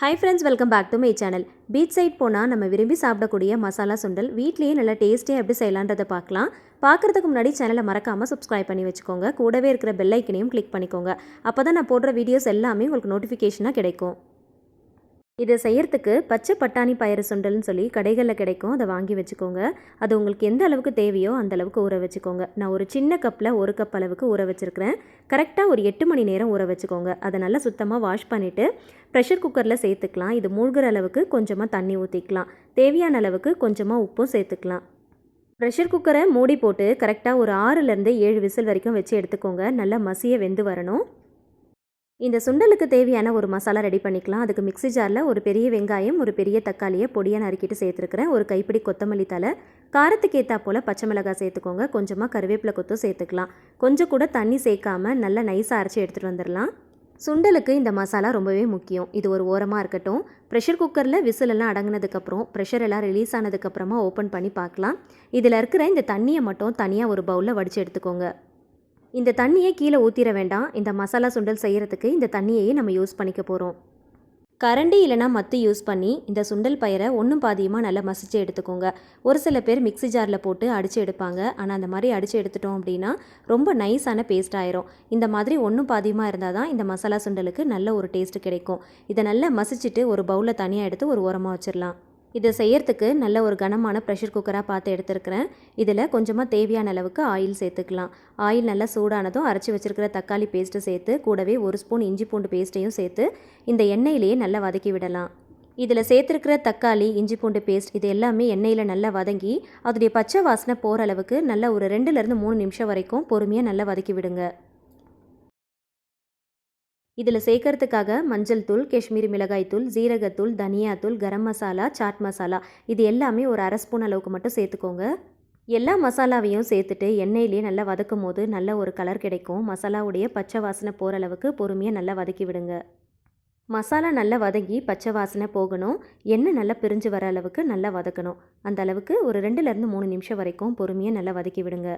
Hi friends, welcome back to my channel. Beach side போனால் நம்ம விரும்பி சாப்பிடக்கூடிய மசாலா சுண்டல் வீட்லேயே நல்லா டேஸ்டியாக எப்படி செய்யலான்றதை பார்க்கலாம். பார்க்குறதுக்கு முன்னாடி சேனலை மறக்காமல் சப்ஸ்கிரைப் பண்ணி வச்சுக்கோங்க. கூடவே இருக்கிற பெல் ஐக்கனையும் கிளிக் பண்ணிக்கோங்க. அப்போ தான் நான் போடுற வீடியோஸ் எல்லாமே உங்களுக்கு நோட்டிஃபிகேஷனாக கிடைக்கும். இதை செய்யறதுக்கு பச்சை பட்டாணி பயிறு சுண்டல்னு சொல்லி கடைகளில் கிடைக்கும். அதை வாங்கி வச்சுக்கோங்க. அது உங்களுக்கு எந்த அளவுக்கு தேவையோ அந்த அளவுக்கு ஊற வச்சுக்கோங்க. நான் ஒரு சின்ன கப்பில் 1 கப் அளவுக்கு ஊற வச்சுருக்கிறேன். கரெக்டாக ஒரு 8 மணி நேரம் ஊற வச்சுக்கோங்க. அதை நல்லா சுத்தமாக வாஷ் பண்ணிவிட்டு ப்ரெஷர் குக்கரில் சேர்த்துக்கலாம். இது மூழ்கிற அளவுக்கு கொஞ்சமாக தண்ணி ஊற்றிக்கலாம். தேவையான அளவுக்கு கொஞ்சமாக உப்பும் சேர்த்துக்கலாம். ப்ரெஷர் குக்கரை மூடி போட்டு கரெக்டாக ஒரு 6லேருந்து 7 விசில் வரைக்கும் வச்சு எடுத்துக்கோங்க. நல்லா மசிய வெந்து வரணும். இந்த சுண்டலுக்கு தேவையான ஒரு மசாலா ரெடி பண்ணிக்கலாம். அதுக்கு மிக்ஸி ஜாரில் ஒரு பெரிய வெங்காயம், ஒரு பெரிய தக்காளியை பொடியாக நறுக்கிட்டு சேர்த்துருக்கிறேன். ஒரு கைப்பிடி கொத்தமல்லி தலை, காரத்துக்கு ஏற்றா போல் பச்சை மிளகாய் சேர்த்துக்கோங்க. கொஞ்சமாக கருவேப்பிலை கொத்தும் சேர்த்துக்கலாம். கொஞ்சம் கூட தண்ணி சேர்க்காமல் நல்லா நைஸாக அரைச்சி எடுத்துகிட்டு வந்துடலாம். சுண்டலுக்கு இந்த மசாலா ரொம்பவே முக்கியம். இது ஒரு ஓரமாக இருக்கட்டும். ப்ரெஷர் குக்கரில் விசிலெல்லாம் அடங்கினதுக்கப்புறம் ப்ரெஷர் எல்லாம் ரிலீஸ் ஆனதுக்கப்புறமா ஓப்பன் பண்ணி பார்க்கலாம். இதில் இருக்கிற இந்த தண்ணியை மட்டும் தனியாக ஒரு பவுலில் வடித்து எடுத்துக்கோங்க. இந்த தண்ணியை கீழே ஊற்றிட வேண்டாம். இந்த மசாலா சுண்டல் செய்கிறதுக்கு இந்த தண்ணியையே நம்ம யூஸ் பண்ணிக்க போகிறோம். கரண்டி இல்லைனா மத்து யூஸ் பண்ணி இந்த சுண்டல் பயிரை ஒன்றும் பாதியமாக நல்லா மசிச்சு எடுத்துக்கோங்க. ஒரு சில பேர் மிக்ஸி ஜாரில் போட்டு அடித்து எடுப்பாங்க. ஆனால் அந்த மாதிரி அடித்து எடுத்துட்டோம் அப்படின்னா ரொம்ப நைஸான பேஸ்ட் ஆயிரும். இந்த மாதிரி ஒன்றும் பாதியமாக இருந்தால் தான் இந்த மசாலா சுண்டலுக்கு நல்ல ஒரு டேஸ்ட்டு கிடைக்கும். இதை நல்லா மசிச்சுட்டு ஒரு பவுலில் தனியாக எடுத்து ஒரு ஓரமாக வச்சிடலாம். இதை செய்யறதுக்கு நல்ல ஒரு கனமான ப்ரெஷர் குக்கராக பார்த்து எடுத்துருக்கிறேன். இதில் கொஞ்சமாக தேவையான அளவுக்கு ஆயில் சேர்த்துக்கலாம். ஆயில் நல்லா சூடானதும் அரைச்சி வச்சுருக்கிற தக்காளி பேஸ்ட்டு சேர்த்து கூடவே 1 ஸ்பூன் இஞ்சி பூண்டு பேஸ்ட்டையும் சேர்த்து இந்த எண்ணெயிலேயே நல்லா வதக்கி விடலாம். இதில் சேர்த்துருக்கிற தக்காளி, இஞ்சி பூண்டு பேஸ்ட் இது எல்லாமே எண்ணெயில் நல்லா வதங்கி அதோடைய பச்சை வாசனை போகிற அளவுக்கு நல்லா ஒரு 2லேருந்து 3 நிமிஷம் வரைக்கும் பொறுமையாக நல்லா வதக்கி விடுங்க. இதில் சேர்க்கறதுக்காக மஞ்சள் தூள், காஷ்மீரி மிளகாய் தூள், ஜீரகத்தூள், தனியாத்தூள், கரம் மசாலா, சாட் மசாலா இது எல்லாமே ஒரு 1/2 ஸ்பூன் அளவுக்கு மட்டும் சேர்த்துக்கோங்க. எல்லா மசாலாவையும் சேர்த்துட்டு எண்ணெயிலேயே நல்லா வதக்கும் போது நல்ல ஒரு கலர் கிடைக்கும். மசாலாவுடைய பச்சை வாசனை போகிற அளவுக்கு பொறுமையாக நல்லா வதக்கி விடுங்க. மசாலா நல்லா வதங்கி பச்சை வாசனை போகணும். எண்ணெய் நல்லா பிரிஞ்சு வர அளவுக்கு நல்லா வதக்கணும். அந்த அளவுக்கு ஒரு 2லேருந்து 3 நிமிஷம் வரைக்கும் பொறுமையாக நல்லா வதக்கி விடுங்க.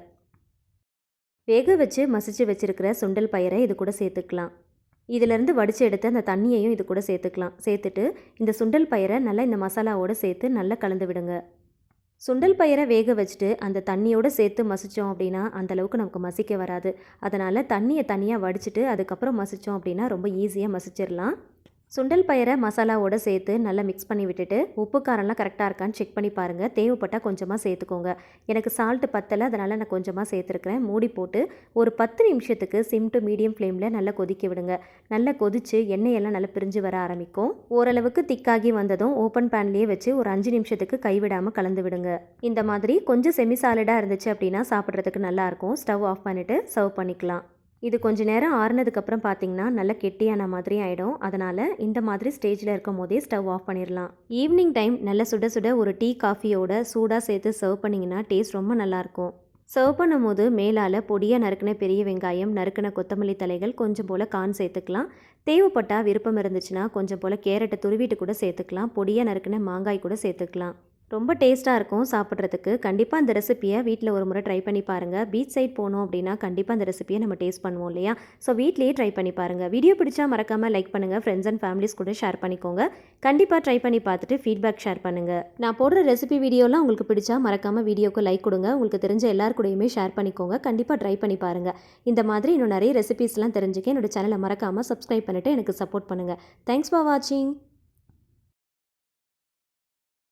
வேக வச்சு மசிச்சு வச்சுருக்கிற சுண்டல் பயிரை இது கூட சேர்த்துக்கலாம். இதிலேருந்து வடித்து எடுத்து அந்த தண்ணியையும் இது கூட சேர்த்துக்கலாம். சேர்த்துட்டு இந்த சுண்டல் பயிரை நல்லா இந்த மசாலாவோடு சேர்த்து நல்லா கலந்து விடுங்க. சுண்டல் பயிரை வேக வச்சுட்டு அந்த தண்ணியோடு சேர்த்து மசித்தோம் அப்படின்னா அந்தளவுக்கு நமக்கு மசிக்க வராது. அதனால் தண்ணியை தனியாக வடிச்சிட்டு அதுக்கப்புறம் மசித்தோம் அப்படின்னா ரொம்ப ஈஸியாக மசிச்சிடலாம். சுண்டல் பயிரை மசாலாவோடு சேர்த்து நல்லா மிக்ஸ் பண்ணி விட்டுட்டு உப்பு காரம்லாம் கரெக்டாக இருக்கான்னு செக் பண்ணி பாருங்கள். தேவைப்பட்டால் கொஞ்சமாக சேர்த்துக்கோங்க. எனக்கு சால்ட்டு பத்தலை, அதனால் நான் கொஞ்சமாக சேர்த்துருக்கிறேன். மூடி போட்டு ஒரு 10 நிமிஷத்துக்கு சிம் டு மீடியம் ஃப்ளேமில் நல்லா கொதிக்க விடுங்க. நல்லா கொதித்து எண்ணெயெல்லாம் நல்லா பிரிஞ்சு வர ஆரம்பிக்கும். ஓரளவுக்கு திக்காகி வந்ததும் ஓப்பன் பேன்லேயே வச்சு ஒரு 5 நிமிஷத்துக்கு கைவிடாமல் கலந்து விடுங்க. இந்த மாதிரி கொஞ்சம் செமி சாலிடாக இருந்துச்சு அப்படின்னா சாப்பிட்றதுக்கு நல்லாயிருக்கும். ஸ்டவ் ஆஃப் பண்ணிவிட்டு சர்வ் பண்ணிக்கலாம். இது கொஞ்சம் நேரம் ஆறுனதுக்கப்புறம் பார்த்தீங்கன்னா நல்லா கெட்டியான மாதிரி ஆகிடும். அதனால் இந்த மாதிரி ஸ்டேஜில் இருக்கும் போதே ஸ்டவ் ஆஃப் பண்ணிடலாம். ஈவினிங் டைம் நல்லா சுட சுட ஒரு டீ காஃபியோட சூடாக சேர்த்து சர்வ் பண்ணிங்கன்னா டேஸ்ட் ரொம்ப நல்லாயிருக்கும். சர்வ் பண்ணும்போது மேலால் பொடியாக நறுக்கின பெரிய வெங்காயம், நறுக்கின கொத்தமல்லி தலைகள், கொஞ்சம் போல் கார்ன் சேர்த்துக்கலாம். தேவைப்பட்டால் விருப்பம் இருந்துச்சுன்னா கொஞ்சம் போல் கேரட்டை துருவிட்டு கூட சேர்த்துக்கலாம். பொடியாக நறுக்கின மாங்காய் கூட சேர்த்துக்கலாம். ரொம்ப டேஸ்ட்டாக இருக்கும் சாப்பிட்றதுக்கு. கண்டிப்பாக அந்த ரெசிப்பியை வீட்டில் ஒரு முறை ட்ரை பண்ணி பாருங்கள். பீச் சைட் போனோம் அப்படின்னா கண்டிப்பாக அந்த ரெசிப்பியை நம்ம டேஸ்ட் பண்ணுவோம் இல்லையா? ஸோ வீட்லேயே ட்ரை பண்ணி பாருங்கள். வீடியோ பிடிச்சா மறக்காமல் லைக் பண்ணுங்கள். ஃப்ரெண்ட்ஸ் அண்ட் ஃபேமிலிஸ் கூட ஷேர் பண்ணிக்கோங்க. கண்டிப்பாக ட்ரை பண்ணி பார்த்துட்டு ஃபீட்பேக் ஷேர் பண்ணுங்கள். நான் போடுற ரெசிபி வீடியோலாம் உங்களுக்கு பிடிச்சா மறக்காமல் வீடியோக்கு லைக் கொடுங்க. உங்களுக்கு தெரிஞ்ச எல்லார் கூடயுமே ஷேர் பண்ணிக்கோங்க. கண்டிப்பாக ட்ரை பண்ணி பாருங்கள். இந்த மாதிரி இன்னும் நிறைய ரெசிபிஸ்லாம் தெரிஞ்சுக்க என்னோட சேனலை மறக்காமல் சப்ஸ்கிரைப் பண்ணிவிட்டு எனக்கு சப்போர்ட் பண்ணுங்கள். தேங்க்ஸ் ஃபார் வாட்சிங்.